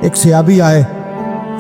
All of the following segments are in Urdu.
ایک سیابی آئے،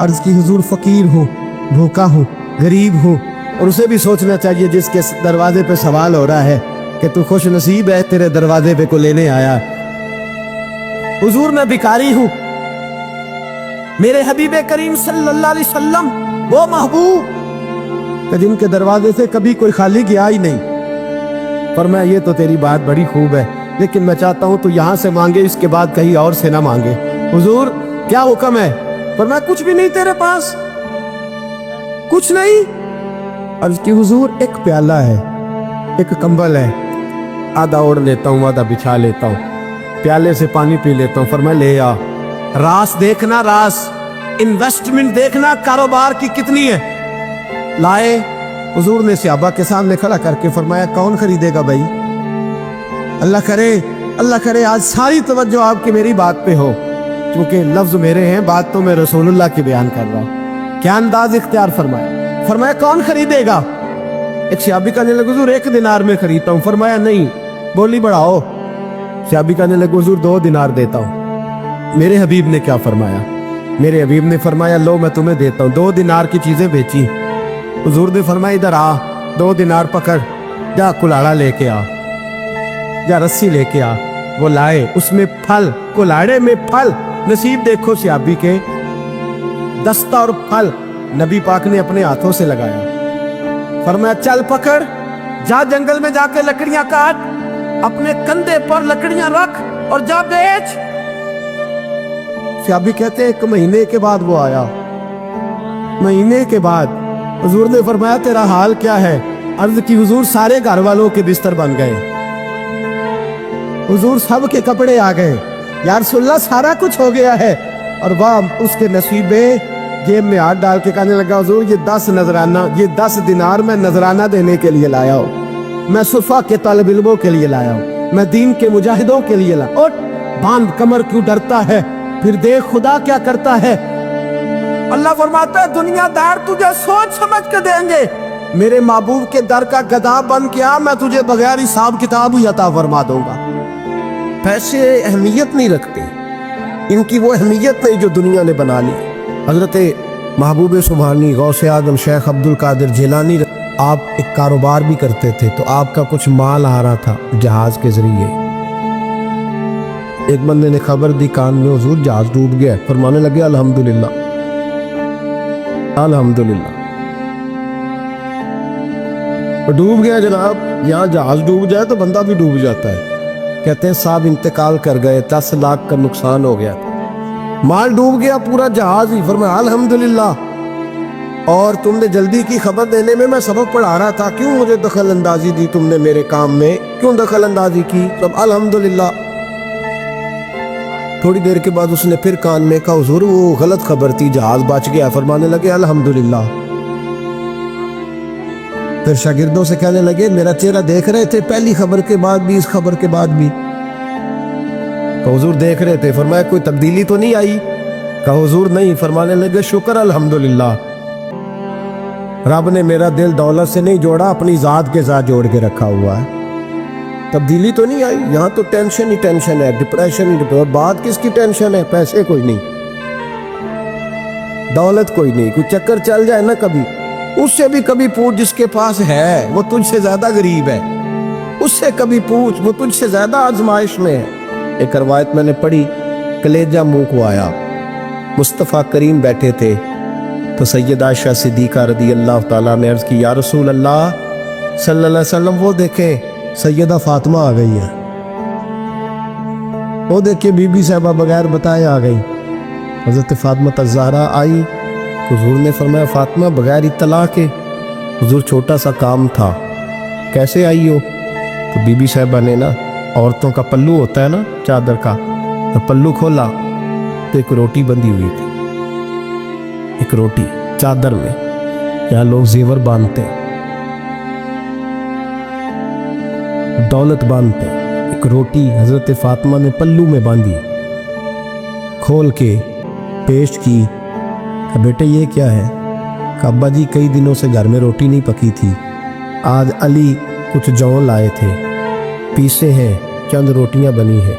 عرض کی حضور فقیر ہوں، بھوکا ہوں، غریب ہوں، اور اسے بھی سوچنا چاہیے جس کے دروازے پہ سوال ہو رہا ہے کہ تو خوش نصیب ہے، تیرے دروازے پہ کو لینے آیا۔ حضور میں بھکاری ہوں، میرے حبیب کریم صلی اللہ علیہ وسلم وہ محبوب کہ جن کے دروازے سے کبھی کوئی خالی گیا ہی نہیں۔ فرمایا یہ تو تیری بات بڑی خوب ہے، لیکن میں چاہتا ہوں تو یہاں سے مانگے، اس کے بعد کہیں اور سے نہ مانگے۔ حضور کیا حکم ہے؟ فرمایا کچھ بھی نہیں تیرے پاس، کچھ نہیں۔ عرض کی حضور ایک پیالہ ہے، ایک کمبل ہے، آدھا اوڑھ لیتا ہوں آدھا بچھا لیتا ہوں، پیالے سے پانی پی لیتا ہوں۔ فرمایا لے آ، راس دیکھنا، راس انویسٹمنٹ دیکھنا کاروبار کی کتنی ہے۔ لائے، حضور نے صحابہ کے سامنے کھڑا کر کے فرمایا کون خریدے گا بھائی؟ اللہ کرے آج ساری توجہ آپ کی میری بات پہ ہو، کیونکہ لفظ میرے ہیں، بات تو میں رسول اللہ کی بیان کر رہا ہوں۔ کیا انداز اختیار فرمایا کون خریدے گا؟ ایک صحابی کہنے لگے حضور 1 دینار میں خریدتا ہوں۔ فرمایا نہیں، بولی بڑھاؤ۔ صحابی کہنے لگے حضور 2 دینار دیتا ہوں۔ میرے حبیب نے کیا فرمایا؟ میرے حبیب نے فرمایا لو میں تمہیں دیتا ہوں۔ 2 دینار کی چیزیں بیچی۔ حضور نے فرمایا ادھر آ، 2 دینار پکڑ، جا کلاڑا لے کے آ، جا رسی لے کے آ۔ وہ لائے، اس میں پھل، کلاڑے میں پھل۔ نصیب دیکھو صحابی کے، دستہ اور پھل نبی پاک نے اپنے ہاتھوں سے لگایا۔ فرمایا چل پکڑ، جا جنگل میں جا کے لکڑیاں کاٹ، اپنے کندھے پر لکڑیاں رکھ اور جا بیچ۔ صحابی کہتے ہیں 1 مہینے کے بعد وہ آیا۔ مہینے کے بعد حضور نے فرمایا تیرا حال کیا ہے؟ عرض کی حضور سارے گھر والوں کے بستر بن گئے، حضور سب کے کپڑے آ گئے، یا رسول اللہ سارا کچھ ہو گیا ہے۔ اور واہ اس کے نصیب میں جیب میں ہاتھ ڈال کے کہنے لگا حضور یہ 10 نذرانہ، یہ 10 دینار میں نذرانہ دینے کے لیے لایا ہوں، میں صفا کے طالب علموں کے لیے لایا ہوں، میں دین کے مجاہدوں کے لیے لایا ہوں۔ اور باندھ کمر کیوں ڈرتا ہے؟ پھر دیکھ خدا کیا کرتا ہے۔ اللہ فرماتا ہے دنیا دار تجھے سوچ سمجھ کے دیں گے، میرے محبوب کے در کا گدھا بن کے آ، میں تجھے بغیر حساب کتاب ہی عطا فرما دوں گا۔ پیسے اہمیت نہیں رکھتے، ان کی وہ اہمیت نہیں جو دنیا نے بنا لی۔ حضرت محبوب سبحانی غوث اعظم شیخ عبد القادر جیلانی آپ ایک کاروبار بھی کرتے تھے، تو آپ کا کچھ مال آ رہا تھا جہاز کے ذریعے۔ ایک بندے نے خبر دی کان میں حضور جہاز ڈوب گیا، فرمانے لگے الحمدللہ الحمدللہ۔ ڈوب گیا جناب، یہاں جہاز ڈوب جائے تو بندہ بھی ڈوب جاتا ہے۔ کہتے ہیں صاحب انتقال کر گئے، 10 لاکھ کا نقصان ہو گیا، مال ڈوب گیا پورا جہاز ہی۔ فرمایا الحمدللہ، اور تم نے جلدی کی خبر دینے میں میں سبق پڑھا رہا تھا، کیوں مجھے دخل اندازی دی تم نے میرے کام میں، کیوں دخل اندازی کی؟ سب الحمدللہ۔ تھوڑی دیر کے بعد اس نے پھر کان میں کہا حضور وہ غلط خبر تھی، جہاز بچ گیا۔ فرمانے لگے الحمدللہ۔ پھر شاگردوں سے کہنے لگے میرا چہرہ دیکھ رہے تھے پہلی خبر کے بعد بھی، اس خبر کے بعد بھی؟ کہ حضور دیکھ رہے تھے۔ فرمایا کوئی تبدیلی تو نہیں آئی؟ کہ حضور نہیں۔ فرمانے لگے شکر الحمدللہ، رب نے میرا دل دولت سے نہیں جوڑا، اپنی ذات کے ساتھ جوڑ کے رکھا ہوا ہے، تبدیلی تو نہیں آئی۔ یہاں تو ٹینشن ہی ٹینشن ہے، ڈپریشن ہی ڈپریشن۔ بات کس کی ٹینشن ہے؟ پیسے کوئی نہیں، دولت کوئی نہیں، کوئی چکر چل جائے نا کبھی، اس سے بھی کبھی پوچھ جس کے پاس ہے وہ تجھ سے زیادہ غریب ہے، اس سے کبھی پوچھ وہ تجھ سے زیادہ آزمائش میں ہے۔ ایک روایت میں نے پڑھی، کلیجہ منہ کو آیا، مصطفیٰ کریم بیٹھے تھے، تو سیدہ عائشہ صدیقہ رضی اللہ تعالیٰ نے عرض کی یا رسول اللہ صلی اللہ علیہ وسلم وہ دیکھیں سیدہ فاطمہ آ گئی ہیں، وہ دیکھیں بی بی صاحبہ بغیر بتائے آ گئی۔ حضرت فاطمہ الزہرا آئی، حضور نے فرمایا فاطمہ بغیر اطلاع کے؟ حضور چھوٹا سا کام تھا۔ کیسے آئی ہو؟ تو بی بی صاحبہ نے نا، عورتوں کا پلو ہوتا ہے نا چادر کا، تو پلو کھولا تو ایک روٹی بندھی ہوئی تھی، ایک روٹی چادر میں، یہاں لوگ زیور باندھتے ہیں، دولت باندھتے ہیں، ایک روٹی حضرت فاطمہ نے پلو میں باندھی، کھول کے پیش کی۔ کہ بیٹے یہ کیا ہے؟ کہ ابا جی کئی دنوں سے گھر میں روٹی نہیں پکی تھی، آج علی کچھ جو لائے تھے، پیسے ہیں، چند روٹیاں بنی ہیں۔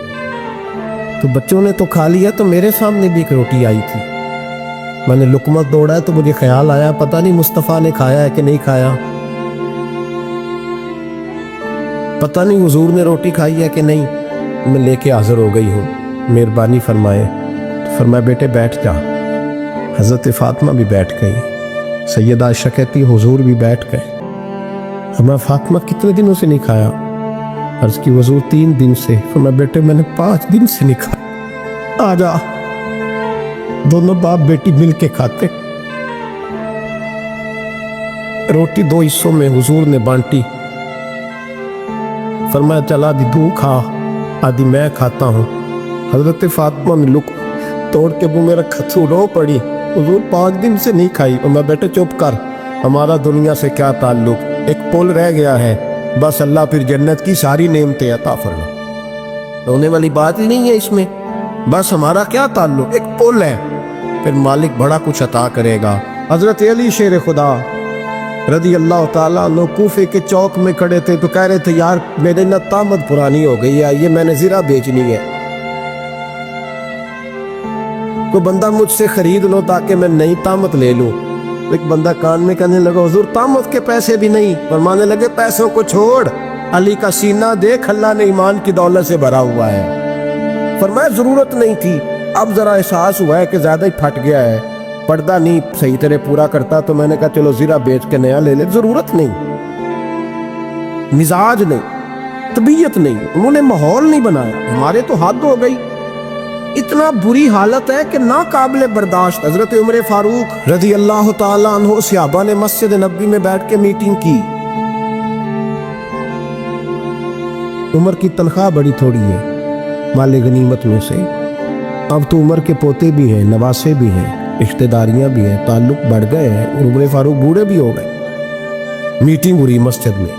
تو بچوں نے تو کھا لیا، تو میرے سامنے بھی ایک روٹی آئی تھی، میں نے لقمہ توڑا تو مجھے خیال آیا پتہ نہیں مصطفیٰ نے کھایا ہے کہ نہیں کھایا، پتہ نہیں حضور نے روٹی کھائی ہے کہ نہیں، میں لے کے حاضر ہو گئی ہوں، مہربانی فرمائے۔ فرمایا بیٹے بیٹھ جا۔ حضرت فاطمہ بھی بیٹھ گئی، سیدہ عائشہ کہتی حضور بھی بیٹھ گئے۔ فرمایا فاطمہ کتنے دنوں سے نہیں کھایا؟ عرض کی حضور 3 دن سے۔ فرمایا بیٹے میں نے 5 دن سے نہیں کھایا، آ جا، دونوں باپ بیٹی مل کے کھاتے۔ روٹی 2 حصوں میں حضور نے بانٹی، فرمایا چلا آدھی تو کھا، آدھی میں کھاتا ہوں۔ حضرت فاطمہ نے لک توڑ کے وہ میرا کھتو رو پڑی، حضور 5 دن سے نہیں کھائی۔ اور میں بیٹے چپ کر، ہمارا دنیا سے کیا تعلق، ایک پل رہ گیا ہے، بس اللہ پھر جنت کی ساری نعمتیں عطا فرما، رونے والی بات ہی نہیں ہے اس میں، بس ہمارا کیا تعلق، ایک پل ہے، پھر مالک بڑا کچھ عطا کرے گا۔ حضرت علی شیر خدا رضی اللہ تعالیٰ عنہ کوفے کے چوک میں کھڑے تھے تو کہہ رہے تھے یار میرے نہ طامت پرانی ہو گئی ہے، یہ میں نے زرہ بیچنی ہے، کوئی بندہ مجھ سے خرید لو تاکہ میں نئی طامت لے لوں۔ ایک بندہ کان میں کہنے لگا حضور طامت کے پیسے بھی نہیں، فرمانے لگے پیسوں کو چھوڑ، علی کا سینہ دیکھ، اللہ نے ایمان کی دولت سے بھرا ہوا ہے۔ فرمایا ضرورت نہیں تھی، اب ذرا احساس ہوا ہے کہ زیادہ ہی پھٹ گیا ہے، پردہ نہیں صحیح طرح پورا کرتا، تو میں نے کہا چلو زرہ بیچ کے نیا لے لے۔ ضرورت نہیں، مزاج نہیں، طبیعت نہیں، انہوں نے ماحول نہیں بنایا، ہمارے تو حد ہو گئی، اتنا بری حالت ہے کہ ناقابل برداشت۔ حضرت عمر فاروق رضی اللہ تعالیٰ عنہ صحابہ نے مسجد نبوی میں بیٹھ کے میٹنگ کی۔ عمر کی تنخواہ بڑی تھوڑی ہے مال غنیمت میں سے، اب تو عمر کے پوتے بھی ہیں، نواسے بھی ہیں، رشتہ داریاں بھی ہیں، تعلق بڑھ گئے ہیں، اور عمر فاروق بوڑھے بھی ہو گئے۔ میٹنگ ہوئی مسجد میں،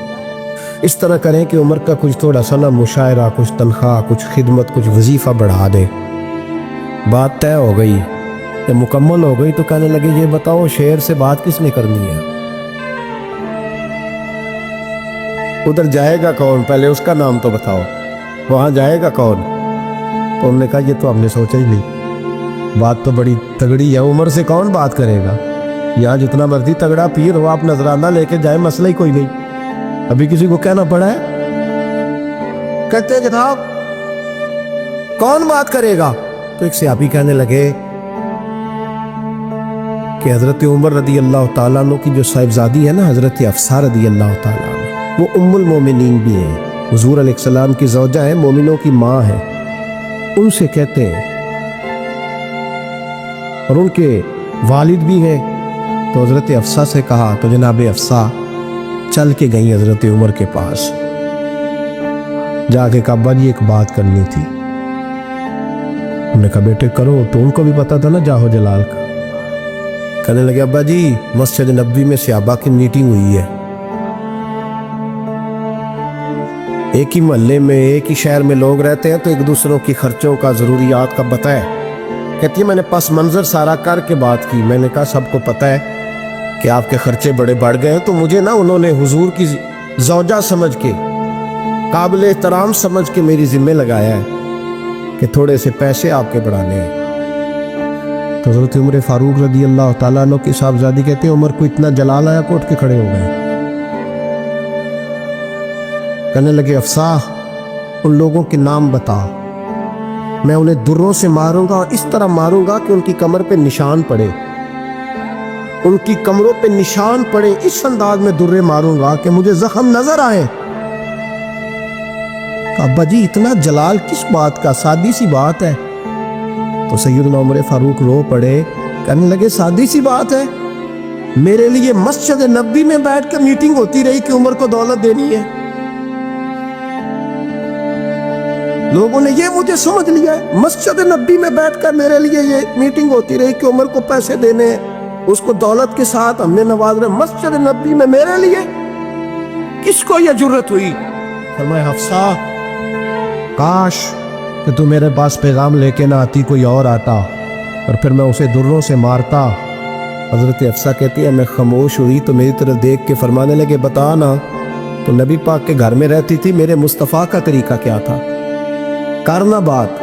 اس طرح کریں کہ عمر کا کچھ تھوڑا سا نا مشاعرہ، کچھ تنخواہ، کچھ خدمت، کچھ وظیفہ بڑھا دے۔ بات طے ہو گئی، جب مکمل ہو گئی تو کہنے لگے یہ بتاؤ شعر سے بات کس نے کرنی ہے، ادھر جائے گا کون، پہلے اس کا نام تو بتاؤ، وہاں جائے گا کون؟ تو انہوں نے کہا یہ تو ہم نے سوچا ہی نہیں، بات تو بڑی تگڑی ہے، عمر سے کون بات کرے گا، یہاں جتنا مرضی تگڑا پیر ہو آپ نذرانہ لے کے جائے مسئلہ ہی کوئی نہیں، ابھی کسی کو کہنا پڑا ہے، کہتے ہیں جناب کون بات کرے گا؟ تو ایک صحابی کہنے لگے کہ حضرت عمر رضی اللہ تعالیٰ عنہ کی جو صاحبزادی ہے نا حضرت حفصہ رضی اللہ تعالیٰ عنہ، وہ ام المومنین بھی ہیں، حضور علیہ السلام کی زوجہ ہیں، مومنوں کی ماں ہے، ان سے کہتے ہیں، اور ان کے والد بھی ہیں۔ تو حضرت حفصہ سے کہا تو جناب حفصہ چل کے گئیں حضرت عمر کے پاس، جا کے کہا ابا جی ایک بات کرنی تھی۔ انہوں نے کہا بیٹے کرو، تو ان کو بھی پتا تھا نا جاہو جلال کا۔ کہنے لگے ابا جی مسجد نبوی میں صحابہ کی میٹنگ ہوئی ہے، ایک ہی محلے میں ایک ہی شہر میں لوگ رہتے ہیں تو ایک دوسروں کی خرچوں کا ضروریات کا پتہ ہے۔ کہتی ہے میں نے پس منظر سارا کر کے بات کی، میں نے کہا سب کو پتہ ہے کہ آپ کے خرچے بڑے بڑھ گئے ہیں، تو مجھے نا انہوں نے حضور کی زوجہ سمجھ کے، قابل احترام سمجھ کے میری ذمہ لگایا ہے کہ تھوڑے سے پیسے آپ کے بڑھانے ہیں۔ تو حضرت عمر فاروق رضی اللہ تعالیٰ عنہ کی صاحبزادی کہتے ہیں عمر کو اتنا جلال آیا کہ اٹھ کے کھڑے ہو گئے، کہنے لگے حفصہ ان لوگوں کے نام بتا، میں انہیں دروں سے ماروں گا، اور اس طرح ماروں گا کہ ان کی کمر پہ نشان پڑے، ان کی کمروں پہ نشان پڑے، اس انداز میں درے ماروں گا کہ مجھے زخم نظر آئے۔ ابا جی اتنا جلال کس بات کا، سادی سی بات ہے۔ تو سیدنا عمر فاروق رو پڑے، کہنے لگے سادی سی بات ہے، میرے لیے مسجد نبوی میں بیٹھ کر میٹنگ ہوتی رہی کہ عمر کو دولت دینی ہے، لوگوں نے یہ مجھے سمجھ لیا ہے، مسجد نبوی میں بیٹھ کر میرے لیے یہ میٹنگ ہوتی رہی کہ عمر کو پیسے دینے ہیں، اس کو دولت کے ساتھ ہم نے نواز رہے، مسجد نبوی میں میرے لیے، کس کو یہ جرت ہوئی؟ فرمایا حفصہ کاش کہ تو میرے پاس پیغام لے کے نہ آتی، کوئی اور آتا اور پھر میں اسے دروں سے مارتا۔ حضرت حفصہ کہتی ہے میں خاموش ہوئی تو میری طرف دیکھ کے فرمانے لگے بتا نا، تو نبی پاک کے گھر میں رہتی تھی، میرے مصطفیٰ کا طریقہ کیا تھا، کرنا بات،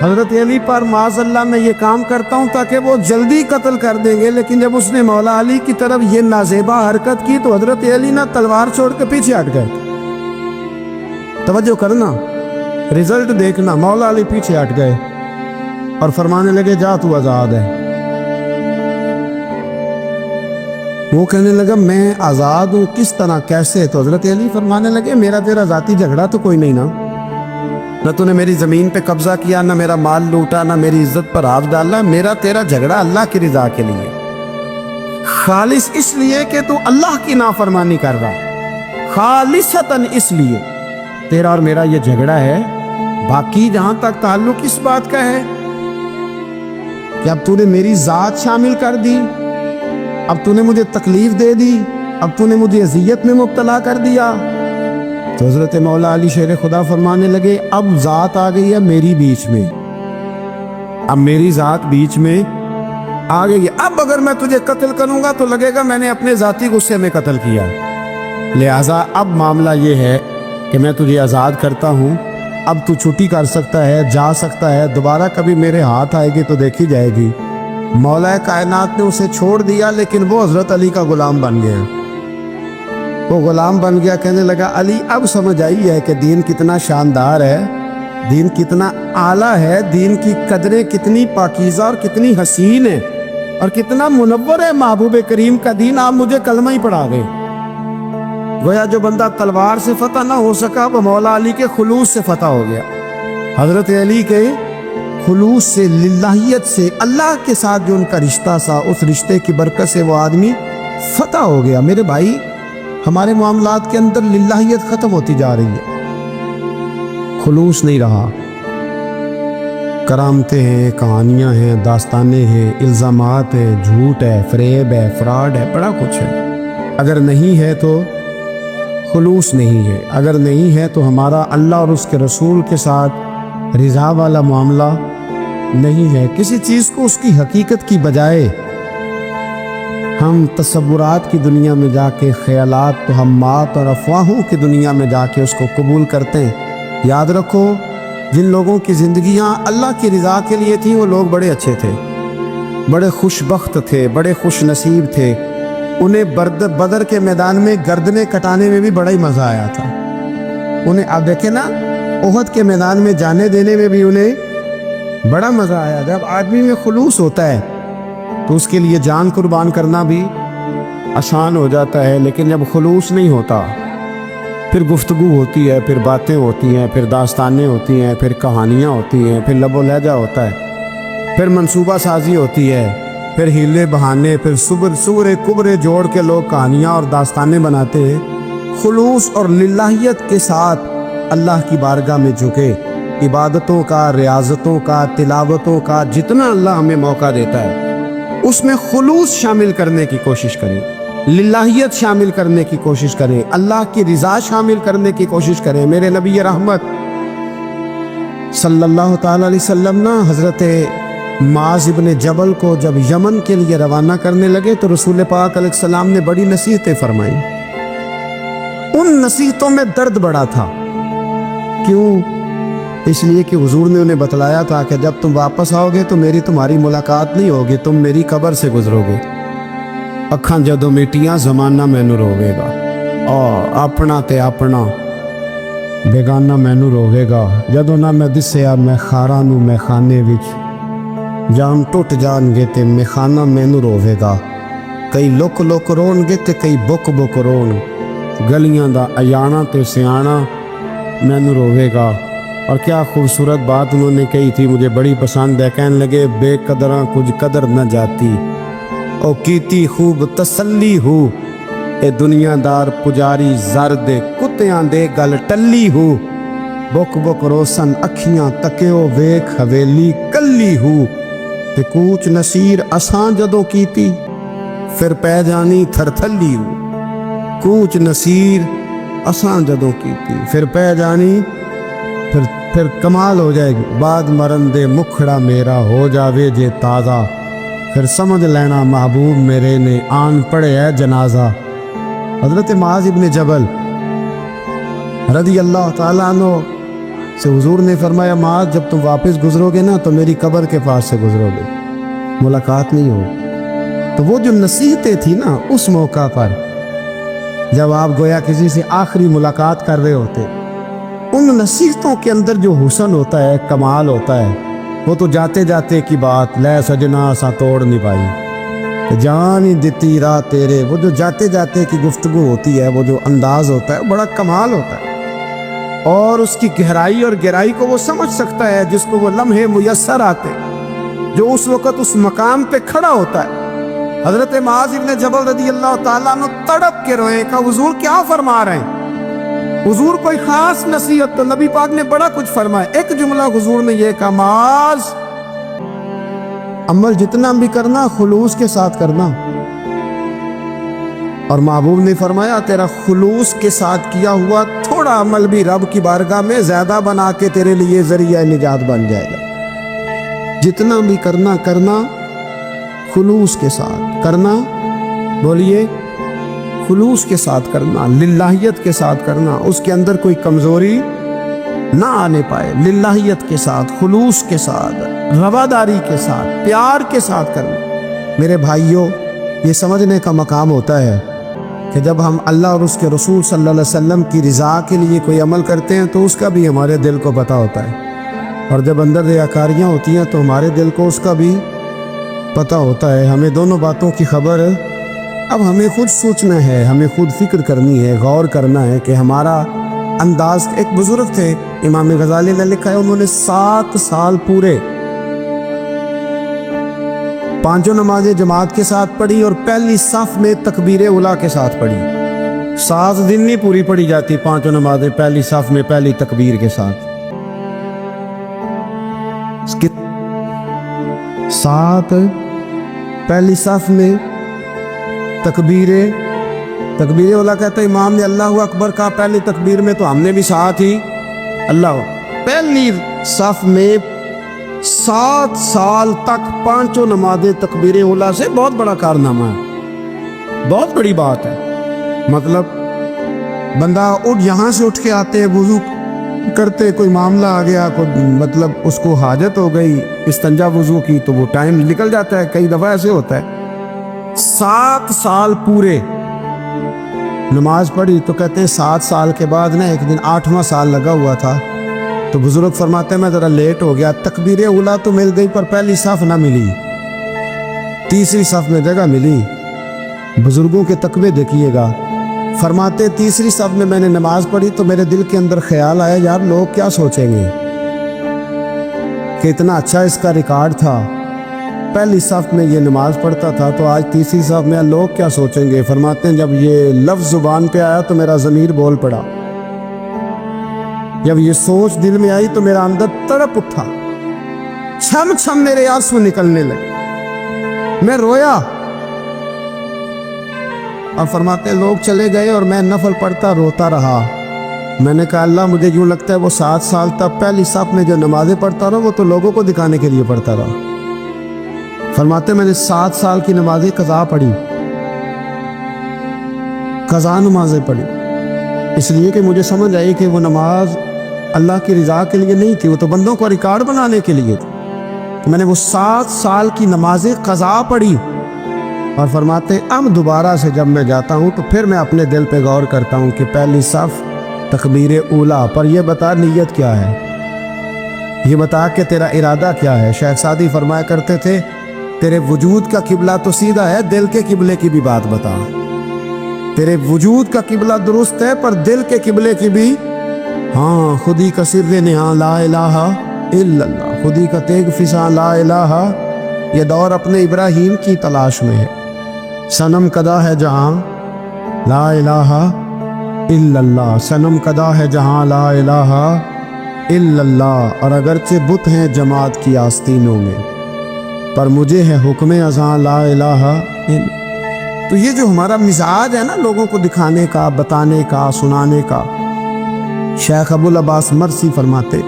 حضرت علی پر معاذ اللہ میں یہ کام کرتا ہوں تاکہ وہ جلدی قتل کر دیں گے، لیکن جب اس نے مولا علی کی طرف یہ نازیبا حرکت کی تو حضرت علی نہ تلوار چھوڑ کے پیچھے ہٹ گئے۔ توجہ کرنا، رزلٹ دیکھنا، مولا علی پیچھے ہٹ گئے اور فرمانے لگے جا تو آزاد ہے۔ وہ کہنے لگا میں آزاد ہوں، کس طرح، کیسے؟ تو حضرت علی فرمانے لگے میرا تیرا ذاتی جھگڑا تو کوئی نہیں نا، نہ تو نے میری زمین پہ قبضہ کیا، نہ میرا مال لوٹا، نہ میری عزت پر ہاتھ ڈالا، میرا تیرا جھگڑا اللہ کی رضا کے لیے، خالص اس لیے کہ تو اللہ کی نافرمانی کر رہا، خالصتاً اس لیے تیرا اور میرا یہ جھگڑا ہے۔ باقی جہاں تک تعلق اس بات کا ہے کہ اب تو نے میری ذات شامل کر دی، اب تو نے مجھے تکلیف دے دی، اب تو نے مجھے اذیت میں مبتلا کر دیا، تو حضرت مولا علی شیر خدا فرمانے لگے اب ذات آ گئی ہے میری بیچ میں، اب میری ذات بیچ میں آ گئی ہے، اب اگر میں تجھے قتل کروں گا تو لگے گا میں نے اپنے ذاتی غصے میں قتل کیا، لہٰذا اب معاملہ یہ ہے کہ میں تجھے آزاد کرتا ہوں، اب تو چھٹی کر سکتا ہے، جا سکتا ہے، دوبارہ کبھی میرے ہاتھ آئے گی تو دیکھی جائے گی۔ مولا کائنات نے اسے چھوڑ دیا، لیکن وہ حضرت علی کا غلام بن گیا، وہ غلام بن گیا۔ کہنے لگا علی اب سمجھ آئی ہے کہ دین کتنا شاندار ہے، دین کتنا اعلیٰ ہے، دین کی قدریں کتنی پاکیزہ اور کتنی حسین ہے اور کتنا منور ہے محبوب کریم کا دین، آپ مجھے کلمہ ہی پڑھا گئے۔ گویا جو بندہ تلوار سے فتح نہ ہو سکا وہ مولا علی کے خلوص سے فتح ہو گیا، حضرت علی کے خلوص سے، للہیت سے، اللہ کے ساتھ جو ان کا رشتہ تھا اس رشتے کی برکت سے وہ آدمی فتح ہو گیا۔ میرے بھائی ہمارے معاملات کے اندر للہیت ختم ہوتی جا رہی ہے، خلوص نہیں رہا، کرامتیں ہیں، کہانیاں ہیں، داستانیں ہیں، الزامات ہیں، جھوٹ ہے، فریب ہے، فراڈ ہے، بڑا کچھ ہے۔ اگر نہیں ہے تو خلوص نہیں ہے، اگر نہیں ہے تو ہمارا اللہ اور اس کے رسول کے ساتھ رضا والا معاملہ نہیں ہے۔ کسی چیز کو اس کی حقیقت کی بجائے ہم تصورات کی دنیا میں جا کے، خیالات، توہمات اور افواہوں کی دنیا میں جا کے اس کو قبول کرتے ہیں۔ یاد رکھو جن لوگوں کی زندگیاں اللہ کی رضا کے لیے تھیں وہ لوگ بڑے اچھے تھے، بڑے خوش بخت تھے، بڑے خوش نصیب تھے، انہیں بدر کے میدان میں گردنیں کٹانے میں بھی بڑا ہی مزہ آیا تھا، انہیں آپ دیکھیں نا احد کے میدان میں جانے دینے میں بھی انہیں بڑا مزہ آیا۔ جب آدمی میں خلوص ہوتا ہے تو اس کے لیے جان قربان کرنا بھی آسان ہو جاتا ہے، لیکن جب خلوص نہیں ہوتا پھر گفتگو ہوتی ہے، پھر باتیں ہوتی ہیں، پھر داستانیں ہوتی ہیں، پھر کہانیاں ہوتی ہیں، پھر لب و لہجہ ہوتا ہے، پھر منصوبہ سازی ہوتی ہے، پھر ہیلے بہانے، پھر سورے کبرے جوڑ کے لوگ کہانیاں اور داستانیں بناتے ہیں۔ خلوص اور للہیت کے ساتھ اللہ کی بارگاہ میں جھکے، عبادتوں کا، ریاضتوں کا، تلاوتوں کا جتنا اللہ ہمیں موقع دیتا ہے اس میں خلوص شامل کرنے کی کوشش کریں، للہیت شامل کرنے کی کوشش کریں، اللہ کی رضا شامل کرنے کی کوشش کریں۔ میرے نبی رحمت صلی اللہ تعالی علیہ وسلم نا حضرت معاذ ابن جبل کو جب یمن کے لیے روانہ کرنے لگے تو رسول پاک علیہ السلام نے بڑی نصیحتیں فرمائیں، ان نصیحتوں میں درد بڑا تھا۔ کیوں؟ اس لیے کہ حضور نے انہیں بتلایا تھا کہ جب تم واپس آؤ گے تو میری تمہاری ملاقات نہیں ہوگی، تم میری قبر سے گزرو گے، اکھاں جدوں میٹیاں زمانہ مینوں روے گا، اپنا تے اپنا بیگانہ مینوں روے گا، جدوں نہ میں دسیا میں خاراں نوں میں خانے وچ جان ٹوٹ جان گے تے میخانہ مینوں روے گا، کئی لک لک رون گے تے کئی بک بک رون، گلیاں دا ایانا تے سیانا مینوں روے گا۔ اور کیا خوبصورت بات انہوں نے کہی تھی، مجھے بڑی پسند ہے، کہنے لگے بے قدراں کچھ قدر نہ جاتی، او کیتی خوب تسلی ہو، اے دنیا دار پجاری زر دے کتیاں دے گل ٹلی ہو، بک بک روسن اکھیاں تکیو ویکھ حویلی کلی ہو، تے کوچ نصیر اساں جدوں کیتی پھر پہ جانی تھر تھلی ہو، کوچ نصیر اساں جدوں کیتی پھر پہ جانی پھر کمال ہو جائے گی، بعد مرن دے مکھڑا میرا ہو جاوے جے تازہ، پھر سمجھ لینا محبوب میرے نے آن پڑے ہے جنازہ۔ حضرت معاذ ابن جبل رضی اللہ تعالیٰ عنہ سے حضور نے فرمایا معاذ جب تم واپس گزرو گے نا تو میری قبر کے پاس سے گزرو گے، ملاقات نہیں ہوگی۔ تو وہ جو نصیحتیں تھی نا اس موقع پر جب آپ گویا کسی سے آخری ملاقات کر رہے ہوتے، ان نصیحتوں کے اندر جو حسن ہوتا ہے، کمال ہوتا ہے، وہ تو جاتے جاتے کی بات لے سجنا سا توڑ نہیں پائی، جان ہی دیتی راہ تیرے، وہ جو جاتے جاتے کی گفتگو ہوتی ہے، وہ جو انداز ہوتا ہے بڑا کمال ہوتا ہے، اور اس کی گہرائی اور گہرائی کو وہ سمجھ سکتا ہے جس کو وہ لمحے میسر آتے، جو اس وقت اس مقام پہ کھڑا ہوتا ہے۔ حضرت معاذ ابن جبل رضی اللہ تعالیٰ عنہ تڑپ کے روئے، کہا حضور کیا فرما رہے ہیں؟ حضور کوئی خاص نصیحت تو نبی پاک نے بڑا کچھ فرمایا، ایک جملہ حضور نے یہ کہا معاذ عمل جتنا بھی کرنا خلوص کے ساتھ کرنا، اور محبوب نے فرمایا تیرا خلوص کے ساتھ کیا ہوا تھوڑا عمل بھی رب کی بارگاہ میں زیادہ بنا کے تیرے لیے ذریعہ نجات بن جائے گا۔ جتنا بھی کرنا خلوص کے ساتھ کرنا، بولیے خلوص کے ساتھ کرنا، للہیت کے ساتھ کرنا، اس کے اندر کوئی کمزوری نہ آنے پائے، للہیت کے ساتھ، خلوص کے ساتھ، رواداری کے ساتھ، پیار کے ساتھ کرنا۔ میرے بھائیوں، یہ سمجھنے کا مقام ہوتا ہے کہ جب ہم اللہ اور اس کے رسول صلی اللہ علیہ وسلم کی رضا کے لیے کوئی عمل کرتے ہیں تو اس کا بھی ہمارے دل کو پتہ ہوتا ہے، اور جب اندر ریاکاریاں ہوتی ہیں تو ہمارے دل کو اس کا بھی پتہ ہوتا ہے۔ ہمیں دونوں باتوں کی خبر اب ہمیں خود سوچنا ہے، ہمیں خود فکر کرنی ہے، غور کرنا ہے کہ ہمارا انداز۔ ایک بزرگ تھے امام غزالی نے لکھا ہے، انہوں نے 7 سال پورے پانچوں نمازیں جماعت کے ساتھ پڑھی اور پہلی صف میں تکبیر اولیٰ کے ساتھ پڑھی۔ 7 دن نہیں پوری پڑھی جاتی پانچوں نمازیں پہلی صف میں پہلی تکبیر کے ساتھ۔ 7 پہلی صف میں تکبیر اولیٰ کہتا ہے، امام نے اللہ اکبر کہا پہلی تکبیر میں تو ہم نے بھی ساتھ ہی اللہ۔ پہلی صف میں 7 سال تک پانچوں نمازیں تکبیر اولیٰ سے بہت بڑا کارنامہ ہے، بہت بڑی بات ہے۔ مطلب بندہ یہاں سے اٹھ کے آتے وضو کرتے، کوئی معاملہ آ گیا، کوئی مطلب اس کو حاجت ہو گئی استنجا وضو کی، تو وہ ٹائم نکل جاتا ہے، کئی دفعہ ایسے ہوتا ہے۔ 7 سال پورے نماز پڑھی، تو کہتے ہیں 7 سال کے بعد نا ایک دن 8واں سال لگا ہوا تھا، تو بزرگ فرماتے ہیں میں ذرا لیٹ ہو گیا، تکبیر اولیٰ تو مل گئی پر پہلی صف نہ ملی، تیسری صف میں جگہ ملی۔ بزرگوں کے تقوی دیکھیے گا، فرماتے تیسری صف میں نے نماز پڑھی تو میرے دل کے اندر خیال آیا یار لوگ کیا سوچیں گے کہ اتنا اچھا اس کا ریکارڈ تھا، پہلی صف میں یہ نماز پڑھتا تھا تو آج تیسری صف میں لوگ کیا سوچیں گے۔ فرماتے ہیں جب یہ لفظ زبان پہ آیا تو میرا ضمیر بول پڑا، جب یہ سوچ دل میں آئی تو میرا اندر تڑپ اٹھا، چھم چھم میرے آنسو نکلنے لگے، میں رویا۔ اور فرماتے ہیں لوگ چلے گئے اور میں نفل پڑھتا روتا رہا۔ میں نے کہا اللہ مجھے یوں لگتا ہے وہ 7 سال تک پہلی صف میں جو نمازیں پڑھتا رہا وہ تو لوگوں کو دکھانے کے لیے پڑھتا رہا۔ فرماتے میں نے 7 سال کی نمازیں قضا پڑھی، قضا نمازیں پڑھی، اس لیے کہ مجھے سمجھ آئی کہ وہ نماز اللہ کی رضا کے لیے نہیں تھی، وہ تو بندوں کو ریکارڈ بنانے کے لیے تھی۔ میں نے وہ 7 سال کی نمازیں قضا پڑھی، اور فرماتے اب دوبارہ سے جب میں جاتا ہوں تو پھر میں اپنے دل پہ غور کرتا ہوں کہ پہلی صف تکبیر اولیٰ پر یہ بتا نیت کیا ہے، یہ بتا کہ تیرا ارادہ کیا ہے۔ شیخ سعدی فرمایا کرتے تھے تیرے وجود کا قبلہ تو سیدھا ہے، دل کے قبلے کی بھی بات بتا۔ تیرے وجود کا قبلہ درست ہے پر دل کے قبلے کی بھی، ہاں خودی کا سر نہاں لا الہ الا اللہ، خودی کا تیگ فساں لا الہ، یہ دور اپنے ابراہیم کی تلاش میں ہے۔ صنم کدا ہے جہاں لا الہ الا اللہ، صنم کدا ہے جہاں لا الہ الا اللہ، اور اگرچہ بت ہیں جماعت کی آستینوں میں پر مجھے ہے حکم ازاں لا الہ الا۔ تو یہ جو ہمارا مزاج ہے نا لوگوں کو دکھانے کا، بتانے کا، سنانے کا، شیخ ابو العباس مرسی فرماتے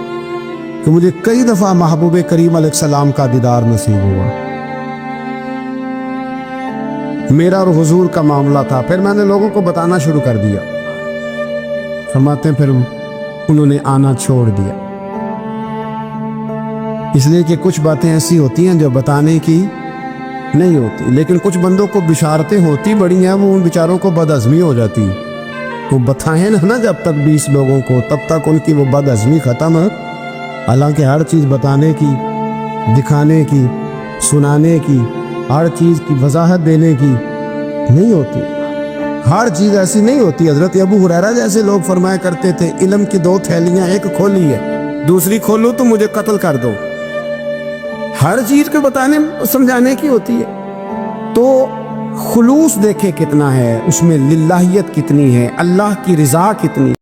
کہ مجھے کئی دفعہ محبوب کریم علیہ السلام کا دیدار نصیب ہوا، میرا اور حضور کا معاملہ تھا، پھر میں نے لوگوں کو بتانا شروع کر دیا۔ فرماتے ہیں پھر انہوں نے آنا چھوڑ دیا، اس لیے کہ کچھ باتیں ایسی ہوتی ہیں جو بتانے کی نہیں ہوتی، لیکن کچھ بندوں کو بشارتیں ہوتی بڑی ہیں، وہ ان بیچاروں کو بد ہضمی ہو جاتی، وہ بتائیں نا جب تک 20 لوگوں کو، تب تک ان کی وہ بد ہضمی ختم ہے۔ حالانکہ ہر چیز بتانے کی، دکھانے کی، سنانے کی، ہر چیز کی وضاحت دینے کی نہیں ہوتی، ہر چیز ایسی نہیں ہوتی۔ حضرت ابو ہریرہ جیسے لوگ فرمایا کرتے تھے علم کی 2 تھیلیاں، ایک کھولی ہے، دوسری کھولو تو مجھے قتل کر دو۔ ہر چیز کو بتانے سمجھانے کی ہوتی ہے، تو خلوص دیکھے کتنا ہے اس میں، للہیت کتنی ہے، اللہ کی رضا کتنی